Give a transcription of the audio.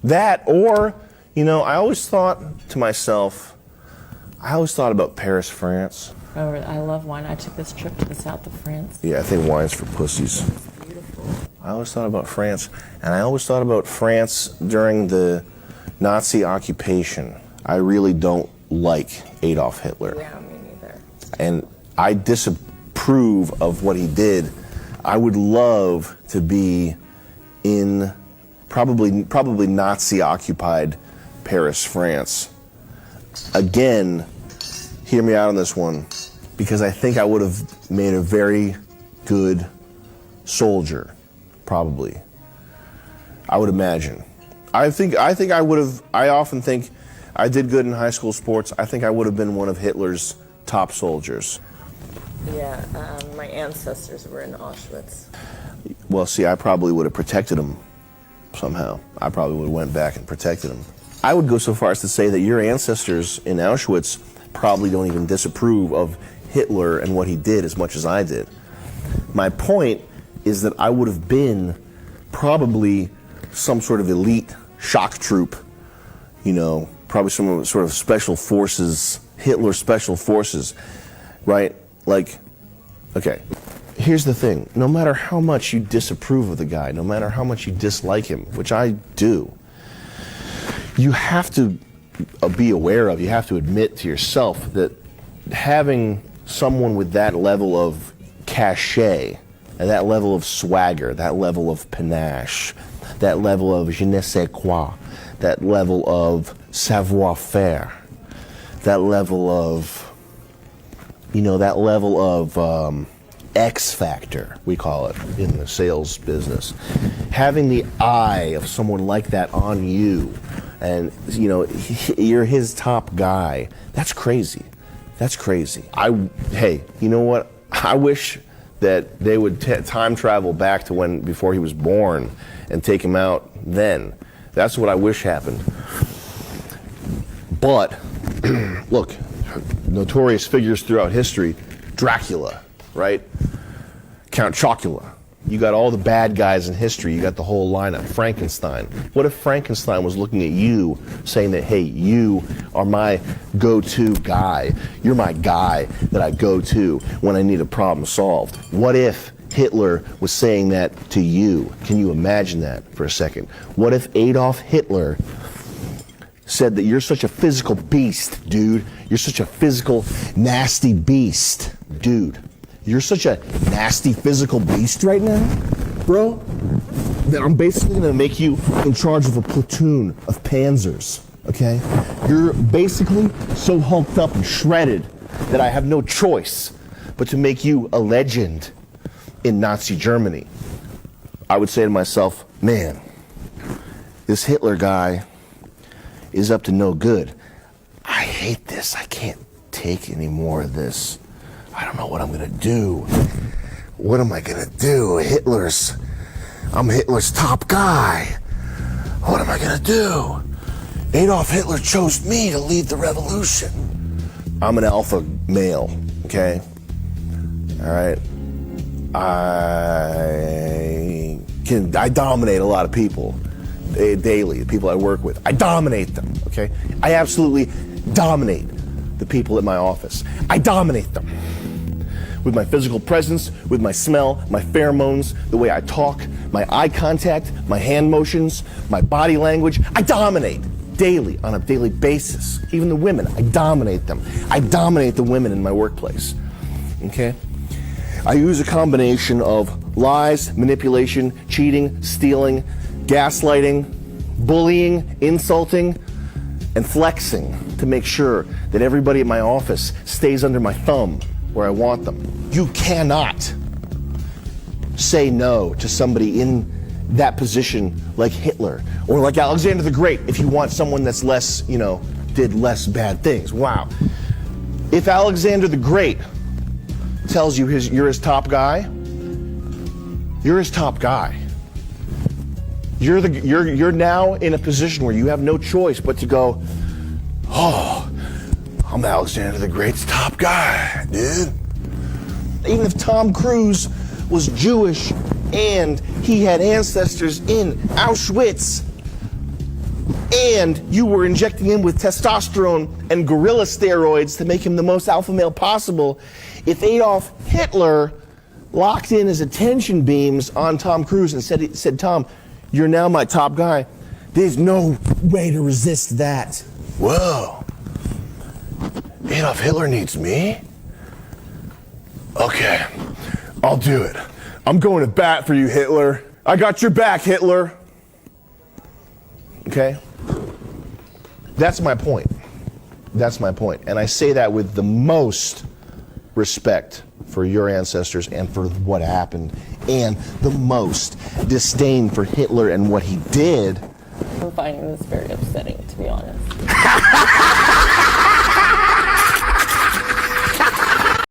That, or, you know, I always thought to myself, I always thought about Paris, France. Oh, I love wine. I took this trip to the south of France. Yeah, I think wine's for pussies. It's beautiful. I always thought about France, and I always thought about France during the Nazi occupation. I really don't like Adolf Hitler. Yeah, me neither. And I disapprove of what he did. I would love to be in probably Nazi-occupied Paris, France. Again, hear me out on this one, because I think I would have made a very good soldier, probably. I would imagine. I often think I did good in high school sports. I think I would have been one of Hitler's top soldiers. Yeah, my ancestors were in Auschwitz. Well, see, I probably would have protected him somehow. I probably would have went back and protected him. I would go so far as to say that your ancestors in Auschwitz probably don't even disapprove of Hitler and what he did as much as I did. My point is that I would have been probably some sort of elite shock troop, you know, probably some sort of special forces, Hitler special forces, right? Like, okay, here's the thing. No matter how much you disapprove of the guy, no matter how much you dislike him, which I do, you have to be aware of, you have to admit to yourself that having someone with that level of cachet, and that level of swagger, that level of panache, that level of je ne sais quoi, that level of savoir-faire, that level of, you know, that level of X factor, we call it in the sales business. Having the eye of someone like that on you, and, you know, you're his top guy, that's crazy. That's crazy. Hey, you know what? I wish that they would time travel back to before he was born and take him out then. That's what I wish happened. But, look, notorious figures throughout history, Dracula, right? Count Chocula. You got all the bad guys in history. You got the whole lineup. Frankenstein. What if Frankenstein was looking at you saying that, hey, you are my go-to guy. You're my guy that I go to when I need a problem solved. What if Hitler was saying that to you? Can you imagine that for a second? What if Adolf Hitler said that you're such a physical beast, dude? You're such a physical, nasty beast, dude. You're such a nasty physical beast right now, bro, that I'm basically gonna make you in charge of a platoon of panzers, okay? You're basically so hulked up and shredded that I have no choice but to make you a legend in Nazi Germany. I would say to myself, man, this Hitler guy is up to no good. I hate this. I can't take any more of this. I don't know what I'm gonna do. What am I gonna do? I'm Hitler's top guy. What am I gonna do? Adolf Hitler chose me to lead the revolution. I'm an alpha male, okay? All right. I dominate a lot of people daily, the people I work with. I dominate them, okay? I absolutely dominate the people at my office. I dominate them. With my physical presence, with my smell, my pheromones, the way I talk, my eye contact, my hand motions, my body language. I dominate daily, on a daily basis. Even the women, I dominate them. I dominate the women in my workplace, okay? I use a combination of lies, manipulation, cheating, stealing, gaslighting, bullying, insulting, and flexing to make sure that everybody at my office stays under my thumb where I want them. You cannot say no to somebody in that position like Hitler or like Alexander the Great if you want someone that's less, you know, did less bad things. Wow. If Alexander the Great tells you you're his top guy, you're his top guy. You're now in a position where you have no choice but to go, oh, I'm Alexander the Great's top guy, dude. Even if Tom Cruise was Jewish and he had ancestors in Auschwitz, and you were injecting him with testosterone and gorilla steroids to make him the most alpha male possible, if Adolf Hitler locked in his attention beams on Tom Cruise and said, Tom, you're now my top guy, there's no way to resist that. Whoa. Adolf Hitler needs me? Okay, I'll do it. I'm going to bat for you, Hitler. I got your back, Hitler. Okay? That's my point. That's my point. And I say that with the most respect for your ancestors and for what happened, and the most disdain for Hitler and what he did. I'm finding this very upsetting, to be honest.